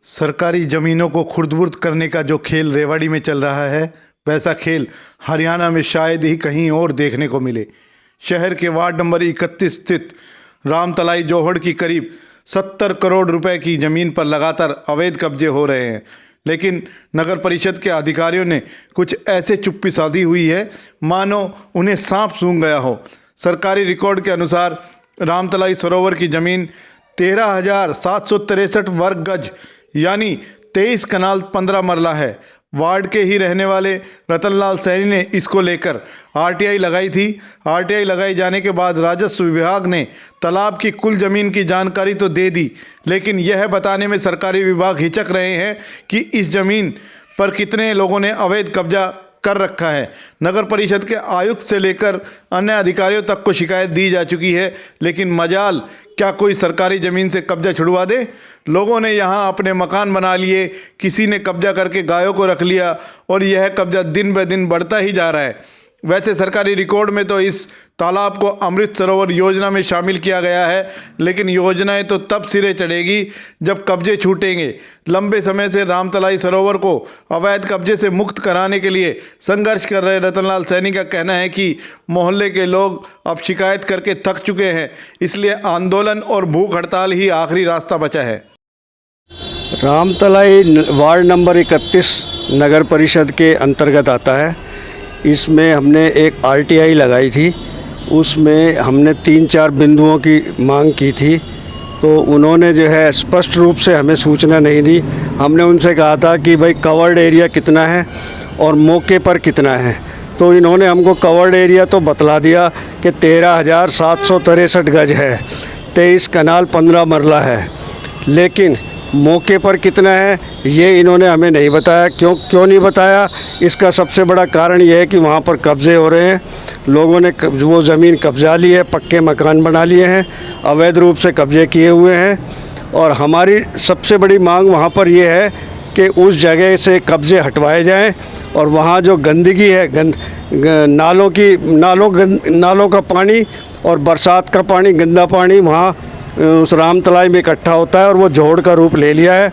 सरकारी ज़मीनों को खुर्द-बुर्द करने का जो खेल रेवाड़ी में चल रहा है, वैसा खेल हरियाणा में शायद ही कहीं और देखने को मिले। शहर के वार्ड नंबर 31 स्थित रामतलाई जोहड़ की करीब 70 करोड़ रुपए की ज़मीन पर लगातार अवैध कब्जे हो रहे हैं, लेकिन नगर परिषद के अधिकारियों ने कुछ ऐसे चुप्पी साधी हुई है मानो उन्हें सांप सूंघ गया हो। सरकारी रिकॉर्ड के अनुसार रामतलाई सरोवर की ज़मीन 13,763 वर्ग गज यानी 23 कनाल 15 मरला है। वार्ड के ही रहने वाले रतनलाल सैनी ने इसको लेकर आरटीआई लगाई थी। आरटीआई लगाई जाने के बाद राजस्व विभाग ने तालाब की कुल ज़मीन की जानकारी तो दे दी, लेकिन यह बताने में सरकारी विभाग हिचक रहे हैं कि इस ज़मीन पर कितने लोगों ने अवैध कब्जा कर रखा है। नगर परिषद के आयुक्त से लेकर अन्य अधिकारियों तक को शिकायत दी जा चुकी है, लेकिन मजाल क्या कोई सरकारी ज़मीन से कब्जा छुड़वा दे। लोगों ने यहाँ अपने मकान बना लिए, किसी ने कब्जा करके गायों को रख लिया और यह कब्जा दिन ब दिन बढ़ता ही जा रहा है। वैसे सरकारी रिकॉर्ड में तो इस तालाब को अमृत सरोवर योजना में शामिल किया गया है, लेकिन योजनाएं तो तब सिरे चढ़ेगी जब कब्जे छूटेंगे। लंबे समय से रामतलाई सरोवर को अवैध कब्जे से मुक्त कराने के लिए संघर्ष कर रहे रतनलाल सैनी का कहना है कि मोहल्ले के लोग अब शिकायत करके थक चुके हैं, इसलिए आंदोलन और भूख हड़ताल ही आखिरी रास्ता बचा है। रामतलाई वार्ड नंबर 31 नगर परिषद के अंतर्गत आता है। इसमें हमने एक आरटीआई लगाई थी, उसमें हमने 3-4 बिंदुओं की मांग की थी, तो उन्होंने जो है स्पष्ट रूप से हमें सूचना नहीं दी। हमने उनसे कहा था कि भाई कवर्ड एरिया कितना है और मौके पर कितना है, तो इन्होंने हमको कवर्ड एरिया तो बतला दिया कि 13,763 गज है, 23 कनाल 15 मरला है, लेकिन मौके पर कितना है ये इन्होंने हमें नहीं बताया। क्यों नहीं बताया, इसका सबसे बड़ा कारण ये है कि वहाँ पर कब्ज़े हो रहे हैं। लोगों ने वो ज़मीन कब्जा ली है, पक्के मकान बना लिए हैं, अवैध रूप से कब्जे किए हुए हैं। और हमारी सबसे बड़ी मांग वहाँ पर ये है कि उस जगह से कब्ज़े हटवाए जाएं और वहाँ जो गंदगी है, नालों का पानी और बरसात का पानी, गंदा पानी वहाँ उस रामतलाई में इकट्ठा होता है और वो जोड़ का रूप ले लिया है।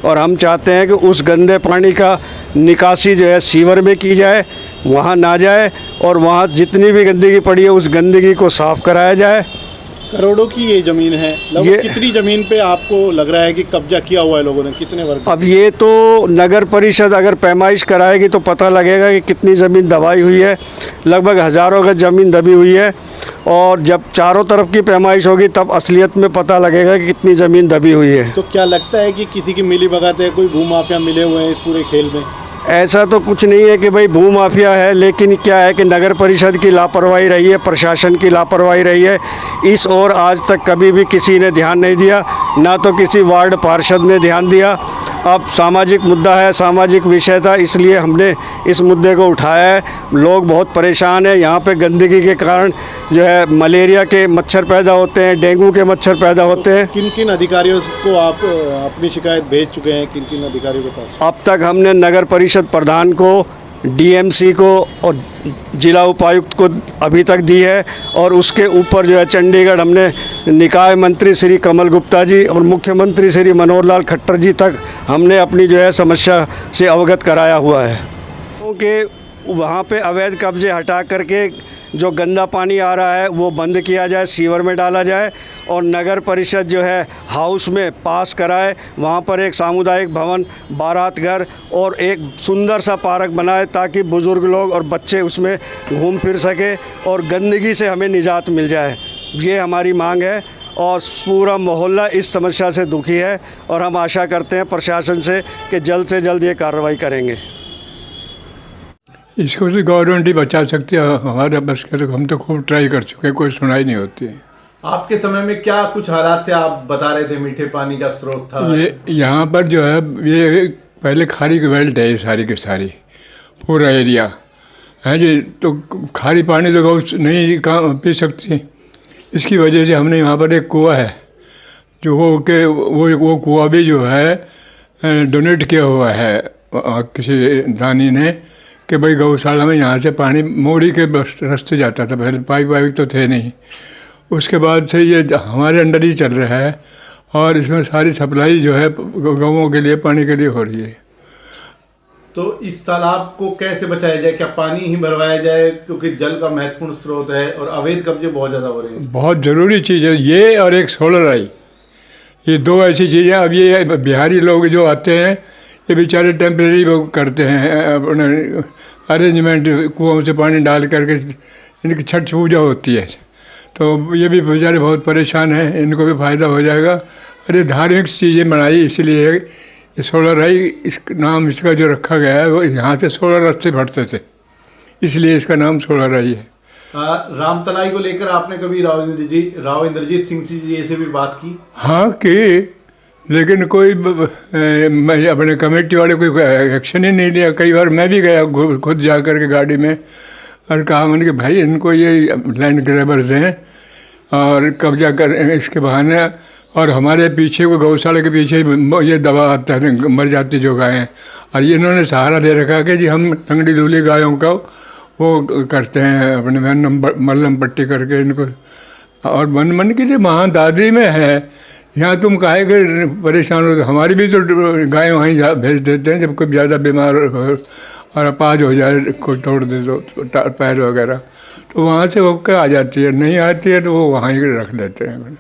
और हम चाहते हैं कि उस गंदे पानी का निकासी जो है सीवर में की जाए, वहाँ ना जाए, और वहाँ जितनी भी गंदगी पड़ी है उस गंदगी को साफ़ कराया जाए। करोड़ों की ये ज़मीन है, ये कितनी ज़मीन पे आपको लग रहा है कि कब्जा किया हुआ है लोगों ने, कितने वर्ग? अब ये तो नगर परिषद अगर पैमाइश कराएगी तो पता लगेगा कि कितनी ज़मीन दबाई हुई है। लगभग हज़ारों गज ज़मीन दबी हुई है, और जब चारों तरफ की पैमाइश होगी तब असलियत में पता लगेगा कि कितनी ज़मीन दबी हुई है। तो क्या लगता है कि किसी की मिली भगत है, कोई भूमाफिया मिले हुए हैं इस पूरे खेल में? ऐसा तो कुछ नहीं है कि भाई भूमाफिया है, लेकिन क्या है कि नगर परिषद की लापरवाही रही है, प्रशासन की लापरवाही रही है। इस ओर आज तक कभी भी किसी ने ध्यान नहीं दिया, ना तो किसी वार्ड पार्षद ने ध्यान दिया। अब सामाजिक मुद्दा है, सामाजिक विषय था, इसलिए हमने इस मुद्दे को उठाया है। लोग बहुत परेशान हैं, यहाँ पे गंदगी के कारण जो है मलेरिया के मच्छर पैदा होते हैं, डेंगू के मच्छर पैदा होते हैं। किन किन अधिकारियों को आप अपनी शिकायत भेज चुके हैं, किन किन अधिकारियों के पास? अब तक हमने नगर परिषद प्रधान को, डीएमसी को और जिला उपायुक्त को अभी तक दी है, और उसके ऊपर जो है चंडीगढ़ हमने निकाय मंत्री श्री कमल गुप्ता जी और मुख्यमंत्री श्री मनोहर लाल खट्टर जी तक हमने अपनी जो है समस्या से अवगत कराया हुआ है। क्योंकि वहाँ पे अवैध कब्जे हटा करके जो गंदा पानी आ रहा है वो बंद किया जाए, सीवर में डाला जाए, और नगर परिषद जो है हाउस में पास कराए, वहाँ पर एक सामुदायिक भवन, बारात घर और एक सुंदर सा पार्क बनाए, ताकि बुज़ुर्ग लोग और बच्चे उसमें घूम फिर सके और गंदगी से हमें निजात मिल जाए। ये हमारी मांग है, और पूरा मोहल्ला इस समस्या से दुखी है, और हम आशा करते हैं प्रशासन से जल्द ये कार्रवाई करेंगे। इसको से गवर्नमेंट ही बचा सकती है, हमारे बस के, हम तो खूब ट्राई कर चुके हैं, कोई सुनाई नहीं होती है। आपके समय में क्या कुछ हालात थे? आप बता रहे थे मीठे पानी का स्रोत था। ये यहाँ पर जो है ये पहले खाड़ी की बेल्ट है, ये सारी की सारी पूरा एरिया है जी, तो खारी पानी तो गौ नहीं पी सकती। इसकी वजह से हमने यहाँ पर एक कुआं है जो वो कुआं भी जो है डोनेट किया हुआ है किसी दानी ने, कि भाई गौशाला में यहाँ से पानी मोड़ी के रास्ते जाता था, पहले पाइप वाइप तो थे नहीं। उसके बाद से ये हमारे अंडर ही चल रहा है, और इसमें सारी सप्लाई जो है गौओं के लिए, पानी के लिए हो रही है। तो इस तालाब को कैसे बचाया जाए? क्या पानी ही भरवाया जाए, क्योंकि जल का महत्वपूर्ण स्रोत है और अवैध कब्जे बहुत ज़्यादा हो रहे हैं? बहुत ज़रूरी चीज़ है ये, और एक सोलर आई, ये दो ऐसी चीज़ें। अब ये बिहारी लोग जो आते हैं ये बेचारे टेम्परेरी वो करते हैं अपने अरेंजमेंट, कुओं से पानी डाल करके इनकी छठ पूजा होती है, तो ये भी बेचारे बहुत परेशान हैं, इनको भी फ़ायदा हो जाएगा। और ये धार्मिक चीज़ें बनाई इसलिए ये सोलर आई, इस नाम इसका जो रखा गया है वो यहाँ से सोलर रास्ते भरते थे, इसलिए इसका नाम सोलर आई है। रामतलाई को लेकर आपने कभी राव इंद्रजीत सिंह जी से भी बात की? हाँ की, लेकिन कोई मैं अपने कमेटी वाले कोई एक्शन ही नहीं लिया। कई बार मैं भी गया खुद जा कर के गाड़ी में और कहा मैंने कि भाई इनको ये लैंड ग्रैबर्स हैं और कब्जा कर इसके बहाने, और हमारे पीछे को गौशाला के पीछे ये दवा आता है, मर जाती जो गायें, और ये इन्होंने सहारा दे रखा कि जी हम टंगड़ी लूली गायों का वो करते हैं अपने मल्लम पट्टी करके इनको। और मन की जो महादादरी में है, यहाँ तुम काहे के परेशान हो? हमारी भी तो गाय वहीं भेज देते हैं जब कोई ज़्यादा बीमार हो और अपाज हो जाए, को तोड़ दे दो पैर वगैरह, तो वहाँ से होकर आ जाती है, नहीं आती है तो वो वहाँ ही रख लेते हैं।